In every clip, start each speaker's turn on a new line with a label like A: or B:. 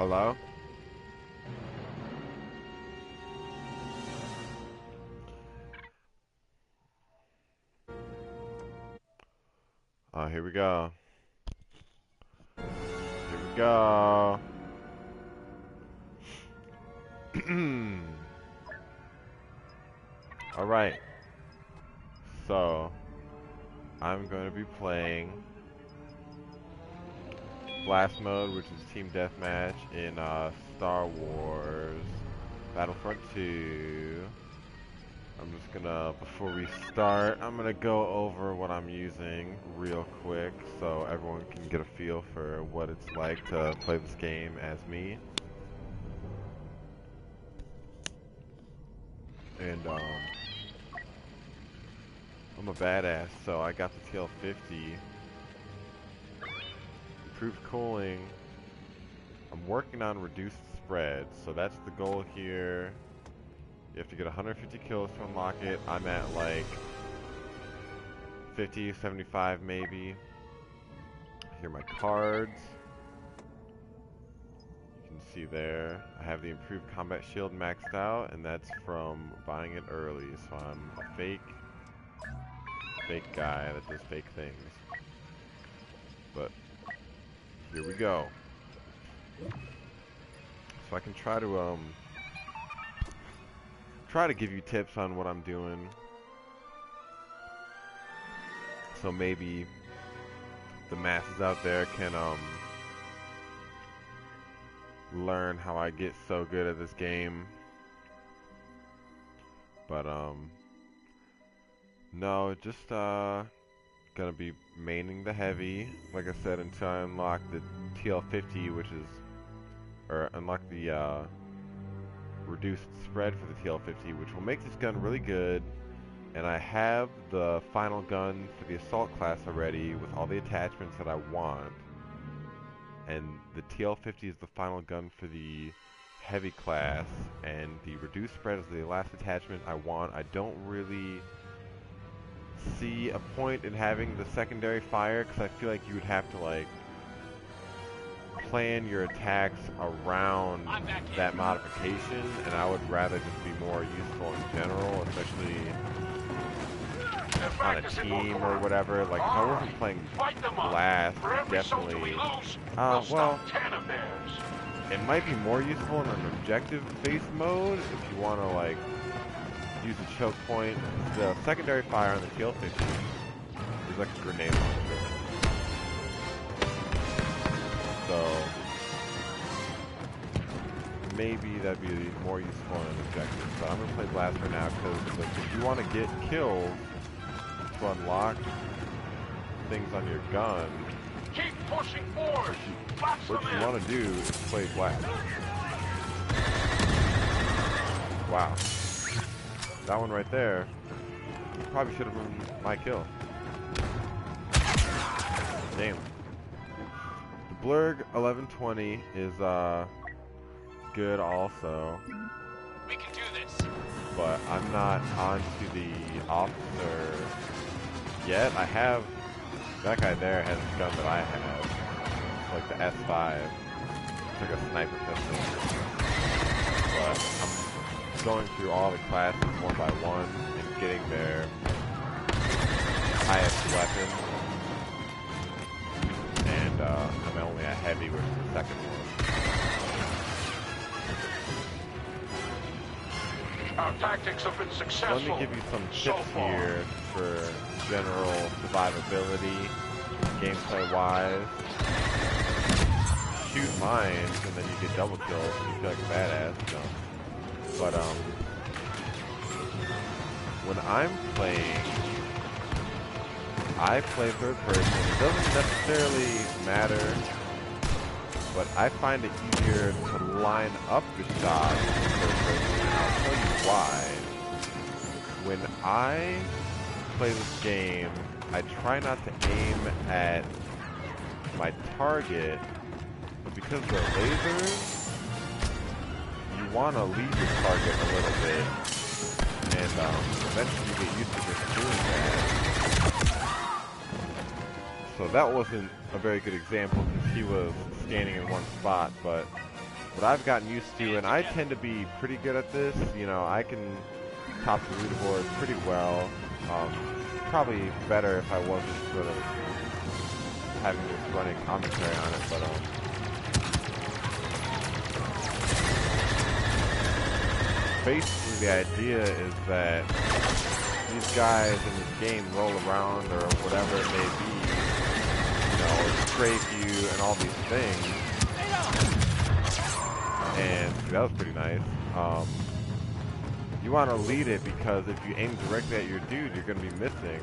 A: Hello? Oh, here we go. Here we go. Alright. So, I'm going to be playing Blast Mode, which is Team Deathmatch in Star Wars Battlefront 2. I'm just gonna, before we start, I'm gonna go over what I'm using real quick so everyone can get a feel for what it's like to play this game as me. And I'm a badass, so I got the TL50. Improved cooling. I'm working on reduced spread, so that's the goal here. You have to get 150 kills to unlock it. I'm at like 50, 75 maybe. Here are my cards. You can see there. I have the improved combat shield maxed out, and that's from buying it early. So I'm a fake guy that does fake things. But here we go. So I can try to give you tips on what I'm doing. So maybe the masses out there can learn how I get so good at this game. But no, just gonna be maining the heavy, like I said, until I unlock the TL50, which is, or unlock the reduced spread for the TL50, which will make this gun really good. And I have the final gun for the assault class already with all the attachments that I want. And the TL50 is the final gun for the heavy class, and the reduced spread is the last attachment I want. I don't really see a point in having the secondary fire, because I feel like you would have to like plan your attacks around that modification, and I would rather just be more useful in general, especially on a team or whatever. Like if I wasn't playing Blast, definitely well, it might be more useful in an objective-based mode if you want to like use a choke point. The secondary fire on the TL50 is like a grenade launcher. So maybe that'd be more useful in an objective. So I'm gonna play Blast right now because like, if you want to get kills to unlock things on your gun,
B: keep pushing forward.
A: What you want to do is play Blast. Wow. That one right there probably should have been my kill. Damn. The Blurg 1120 is good also.
B: We can do this.
A: But I'm not onto the officer yet. I have that guy there has the gun that I have, like the S5. It's like a sniper pistol. But I'm going through all the classes one by one and getting their highest weapon. And I'm only a heavy, which is the second one.
B: Our tactics have been successful.
A: Let me give you some tips here for general survivability, gameplay-wise. Shoot mines, and then you get double kills, and you feel like a badass, you know. But when I'm playing, I play third person. It doesn't necessarily matter, but I find it easier to line up the shot in third person, and I'll tell you why. When I play this game, I try not to aim at my target, but because they're lasers, you want to lead your target a little bit, and eventually you get used to just doing that. So that wasn't a very good example because he was standing in one spot, but But I've gotten used to, and I tend to be pretty good at this. You know, I can top the leaderboard pretty well. Probably better if I wasn't sort of having this running commentary on it, but basically the idea is that these guys in this game roll around or whatever it may be, you know, or strafe you and all these things. And that was pretty nice. You want to lead it because if you aim directly at your dude, you're going to be missing.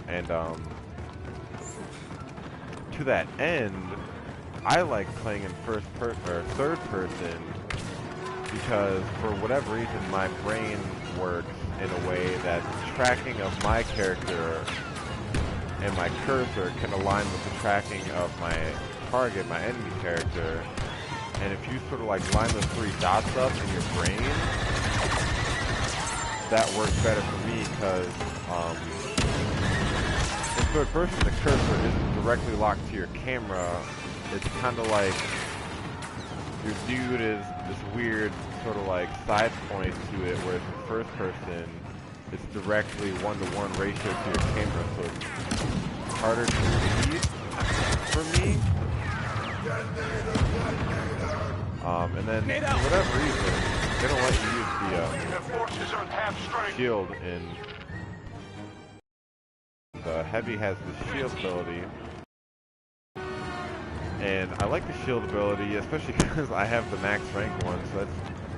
A: And to that end, I like playing in third person because for whatever reason my brain works in a way that the tracking of my character and my cursor can align with the tracking of my target, my enemy character. And if you sort of like line those three dots up in your brain, that works better for me because in third person the cursor isn't directly locked to your camera. It's kind of like your dude is this weird sort of like side point to it, whereas in first person it's directly 1-to-1 ratio to your camera, so it's harder to read for me. And then for whatever reason, they don't let you use the shield in. The heavy has the shield ability. And I like the shield ability, especially because I have the max rank one, so that's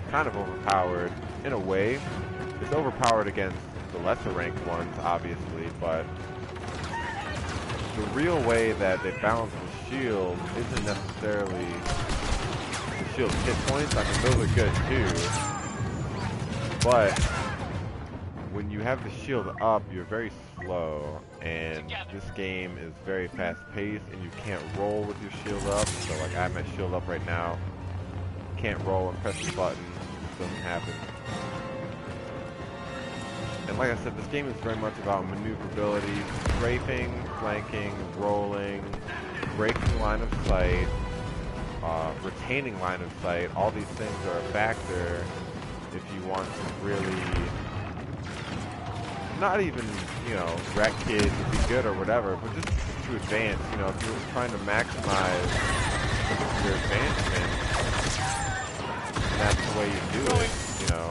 A: kind of overpowered in a way. It's overpowered against the lesser ranked ones, obviously, but the real way that they balance the shield isn't necessarily the shield hit points. I mean, those are good too, but when you have the shield up, you're very slow, and this game is very fast-paced, and you can't roll with your shield up. So, like, I have my shield up right now. Can't roll and press the button. It doesn't happen. And like I said, this game is very much about maneuverability, strafing, flanking, rolling, breaking line of sight, retaining line of sight. All these things are a factor if you want to really not even, you know, wreck kids to be good or whatever, but just to advance. You know, if you're trying to maximize your advancement, that's the way you do it, you know.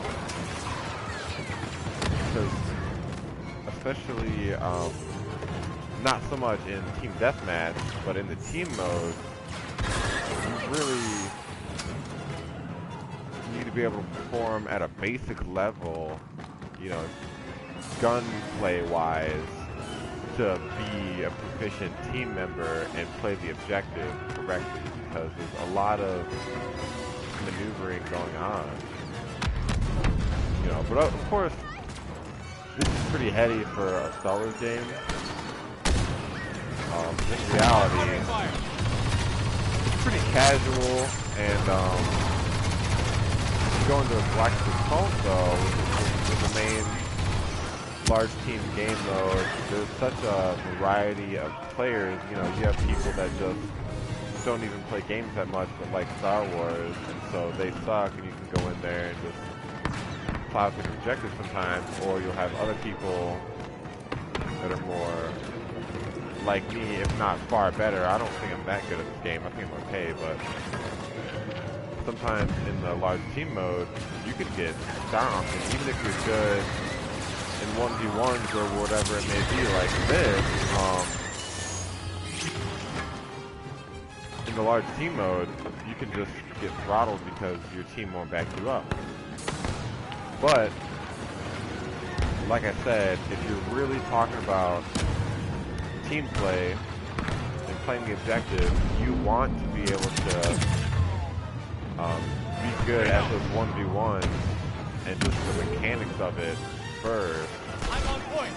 A: Because, especially, not so much in team deathmatch, but in the team mode, you really need to be able to perform at a basic level, you know, gunplay-wise, to be a proficient team member and play the objective correctly, because there's a lot of maneuvering going on. You know, but of course, this is pretty heady for a Star Wars game. In reality, it's pretty casual, and going to a Black Ops though, which is the main large team game mode, there's such a variety of players. You know, you have people that just don't even play games that much but like Star Wars, and so they suck, and you can go in there and just plow through the objectives sometimes, or you'll have other people that are more like me, if not far better. I don't think I'm that good at this game. I think I'm okay, but sometimes in the large team mode, you could get stomped, and even if you're good in 1v1s or whatever it may be like this, in the large team mode, you can just get throttled because your team won't back you up. But, like I said, if you're really talking about team play and playing the objective, you want to be able to be good at those 1v1s and just the mechanics of it first. I'm on point.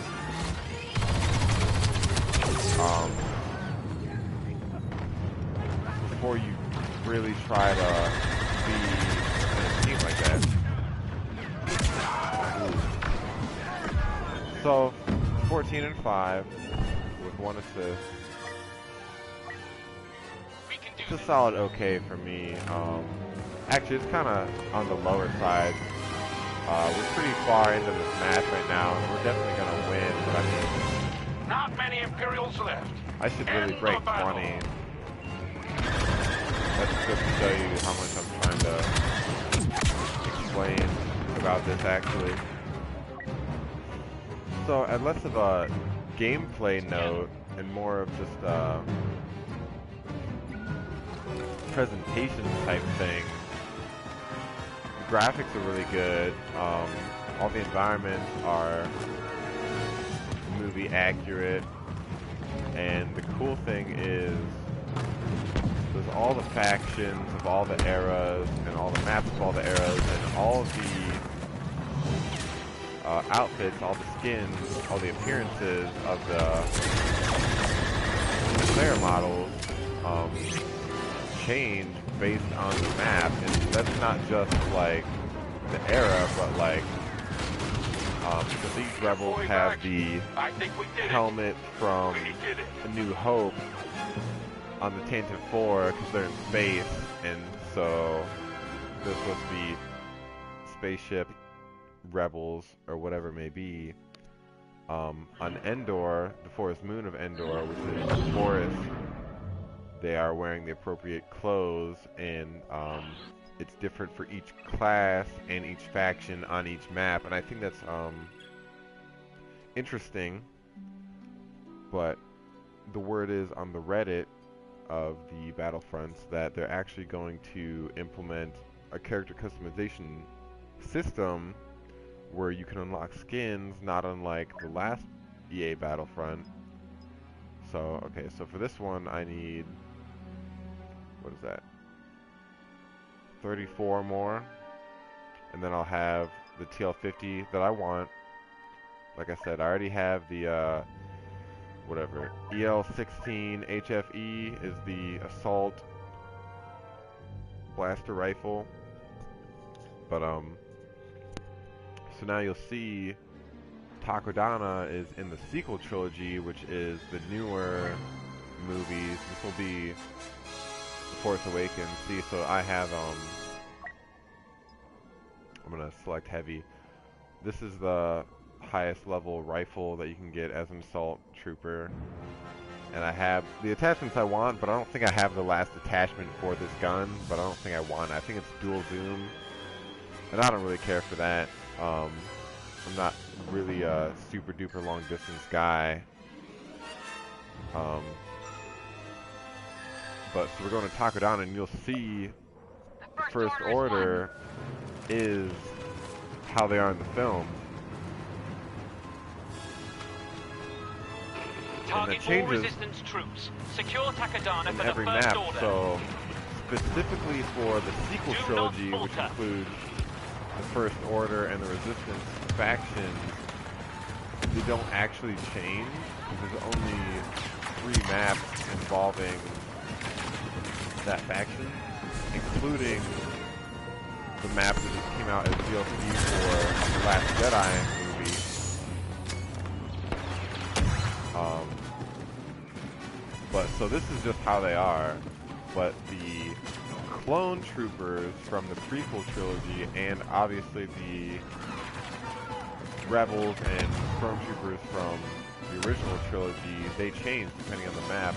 A: Before you really try to be in a team like that. So, 14-5 with 1 assist.
B: We can do
A: It's a
B: this.
A: solid okay for me. Actually, it's kind of on the lower side. We're pretty far into this match right now, and we're definitely gonna win. But I mean,
B: Not many Imperials left.
A: I should really
B: End
A: break
B: the battle.
A: 20. That's just to show you how much I'm trying to explain about this, actually. So, at less of a gameplay note and more of just a presentation type thing, the graphics are really good. All the environments are movie accurate, and the cool thing is there's all the factions of all the eras and all the maps of all the eras and all of the outfits, all the skins, all the appearances of the player models change based on the map, and that's not just like the era, but like so these rebels have the helmet from A New Hope on the Tainted 4 because they're in space, and so they're supposed to be spaceship rebels or whatever it may be. On Endor, the forest moon of Endor, which is the forest, they are wearing the appropriate clothes, and it's different for each class and each faction on each map, and I think that's interesting. But the word is on the Reddit of the Battlefronts that they're actually going to implement a character customization system where you can unlock skins, not unlike the last EA Battlefront. So, okay, so for this one I need, what is that? 34 more, and then I'll have the TL50 that I want. Like I said, I already have the whatever, EL-16 HFE is the assault blaster rifle. But so now you'll see Takodana is in the sequel trilogy, which is the newer movies. This will be The Force Awakens. See, so I have I'm gonna select heavy. This is the highest level rifle that you can get as an assault trooper, and I have the attachments I want, but I don't think I have the last attachment for this gun. But I don't think I want it. I think it's dual zoom, and I don't really care for that. I'm not really a super duper long distance guy. But so we're going to Takodana, and you'll see the First Order is how they are in the film. And that changes in every map. So specifically for the sequel trilogy, which includes the First Order and the Resistance factions, they don't actually change because there's only 3 maps involving that faction, including the map that just came out as DLC for the Last Jedi movie. But so this is just how they are. But the clone troopers from the prequel trilogy, and obviously the rebels and stormtroopers from the original trilogy, they change depending on the map.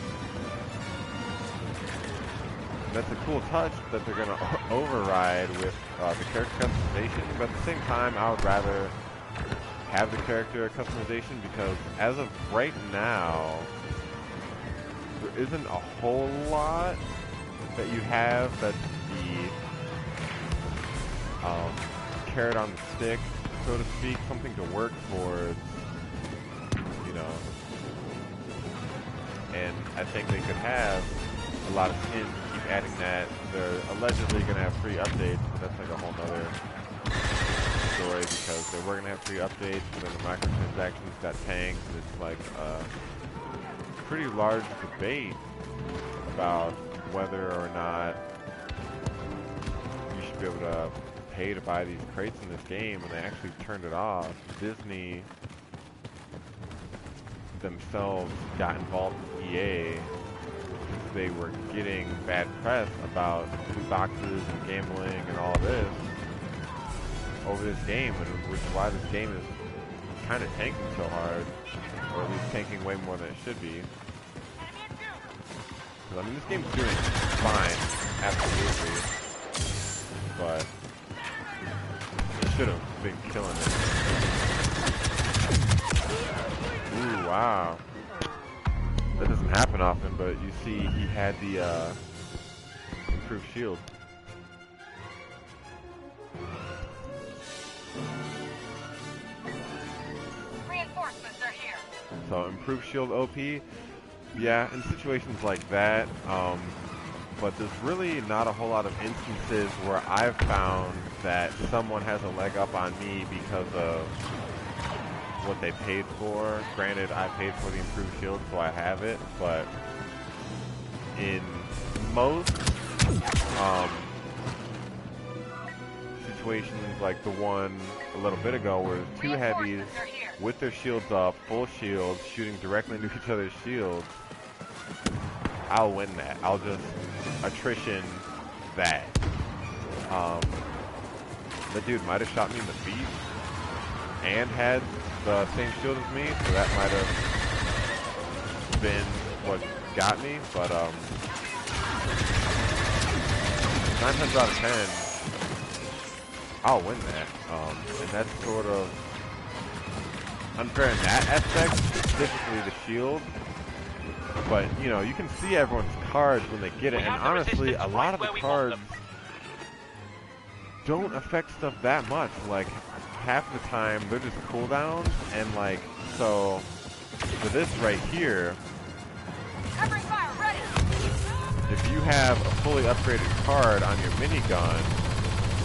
A: That's a cool touch that they're going to override with the character customization, but at the same time I would rather have the character customization because as of right now there isn't a whole lot that you have that's the carrot on the stick, so to speak, something to work towards, you know. And I think they could have a lot of skins, keep adding that. They're allegedly going to have free updates, but that's like a whole nother story because they were going to have free updates, and then the microtransactions got tanked, and it's like a pretty large debate about whether or not you should be able to pay to buy these crates in this game, and they actually turned it off. Disney themselves got involved with EA. they were getting bad press about loot boxes and gambling and all this over this game, and which is why this game is kind of tanking so hard, or at least tanking way more than it should be. Because, I mean, this game's doing fine, absolutely, but it should have been killing it. Ooh, wow. That doesn't happen often, but you see he had the improved shield.
C: Reinforcements are here.
A: So improved shield OP, yeah, in situations like that, but there's really not a whole lot of instances where I've found that someone has a leg up on me because of what they paid for. Granted, I paid for the improved shield, so I have it, but in most situations like the one a little bit ago where two heavies with their shields up, full shields, shooting directly into each other's shields, I'll win that. I'll just attrition that. The dude might have shot me in the feet and had the same shield as me, so that might have been what got me, but 9 times out of 10, I'll win that. And that's sort of unfair in that aspect, specifically the shield. But, you know, you can see everyone's cards when they get it, and honestly, a lot of the cards don't affect stuff that much. Like, half the time, they're just cooldowns, and like, so, for this right here, if you have a fully upgraded card on your minigun,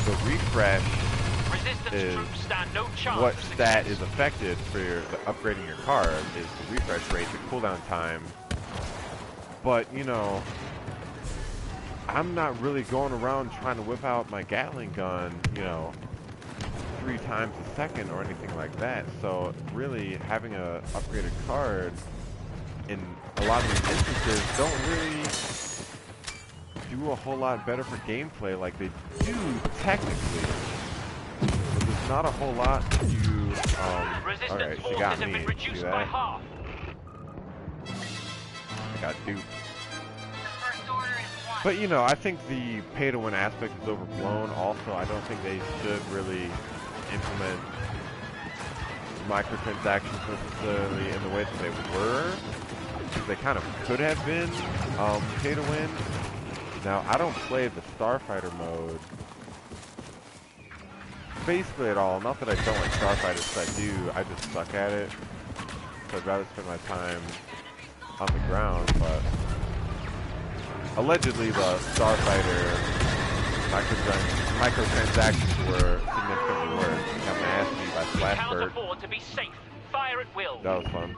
A: the refresh is what stat is affected for upgrading your card, is the refresh rate, the cooldown time. But, you know, I'm not really going around trying to whip out my Gatling gun, you know, 3 times a second or anything like that. So really having a upgraded card in a lot of these instances don't really do a whole lot better for gameplay like they do technically. But there's not a whole lot to alright, she got me. See that? I got duped. But, you know, I think the pay-to-win aspect is overblown. Also, I don't think they should really implement microtransactions necessarily in the way that they were, because they kind of could have been pay-to-win. Now, I don't play the Starfighter mode basically at all. Not that I don't like Starfighters, because I do. I just suck at it. So I'd rather spend my time on the ground, but allegedly the Starfighter microtransactions were significantly worse. Got my ass beat by Flashbird.
C: To be safe. Fire at will.
A: That was fun.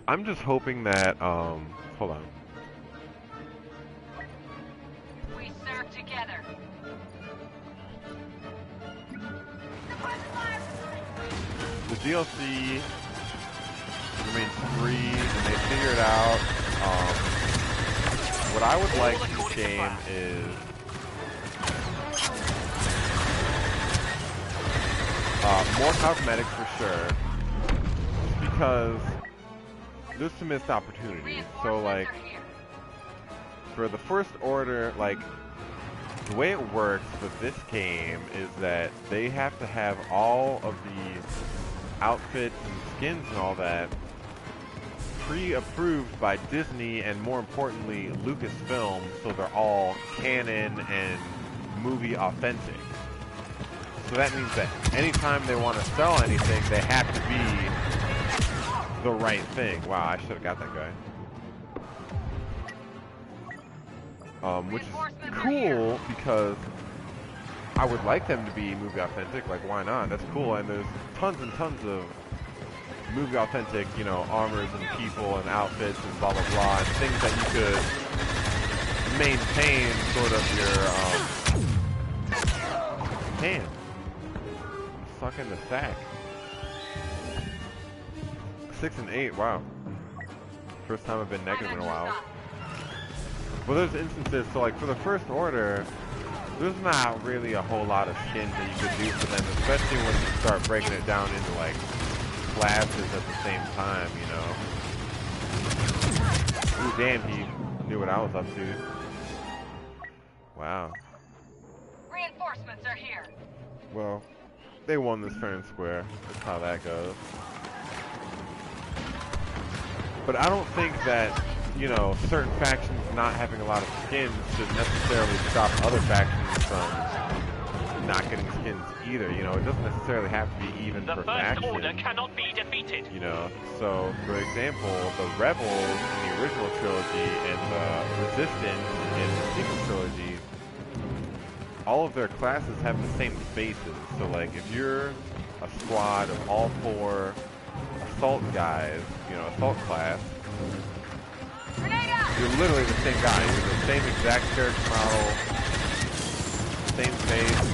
A: I'm just hoping that, hold on.
C: We serve together.
A: The DLC remains free, and they figured out, what I would like in this game is more cosmetics for sure, because there's some missed opportunities. So like, for the First Order, like, the way it works with this game is that they have to have all of the outfits and skins and all that pre-approved by Disney, and more importantly Lucasfilm, so they're all canon and movie authentic. So that means that anytime they want to sell anything, they have to be the right thing. Wow, I should have got that guy. Which is cool, because I would like them to be movie authentic. Like, why not? That's cool. And there's tons and tons of movie authentic, you know, armors and people and outfits and blah blah blah, and things that you could maintain sort of your hand. Suck in the stack. 6 and 8, wow. First time I've been negative in a while. Well, there's instances, so like for the First Order, there's not really a whole lot of skins that you could do for them, especially when you start breaking it down into like classes at the same time, you know. Ooh, damn, he knew what I was up to. Wow.
C: Reinforcements are here.
A: Well, they won this fair and square. That's how that goes. But I don't think that, you know, certain factions not having a lot of skins should necessarily stop other factions from not getting skins either. You know, it doesn't necessarily have to be even per faction.
B: The First Order cannot be defeated.
A: You know, so for example, the Rebels in the original trilogy and the Resistance in the sequel trilogy, all of their classes have the same bases. So like if you're a squad of all 4 assault guys, you know, assault class, you're literally the same guy. You're the same exact character model, same face.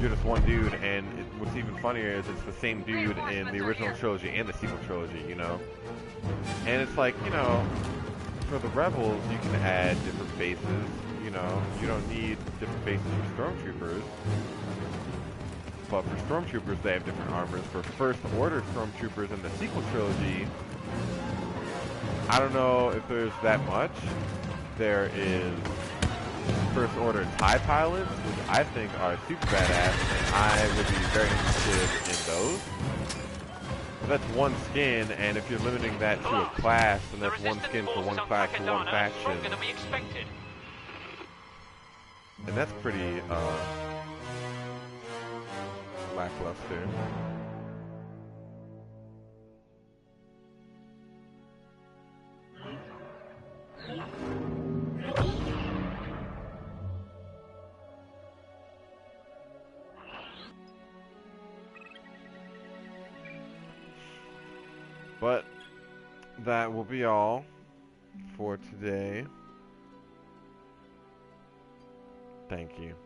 A: You're just one dude, and what's even funnier is it's the same dude in the original trilogy and the sequel trilogy, you know? And it's like, you know, for the Rebels, you can add different faces, you know? You don't need different faces for Stormtroopers. But for Stormtroopers, they have different armors. For First Order Stormtroopers in the sequel trilogy, I don't know if there's that much. There is First Order TIE pilots, which I think are super badass, and I would be very interested in those. But that's one skin, and if you're limiting that to a class, then that's one skin for one class for one faction. And that's pretty, lackluster. But that will be all for today. Thank you.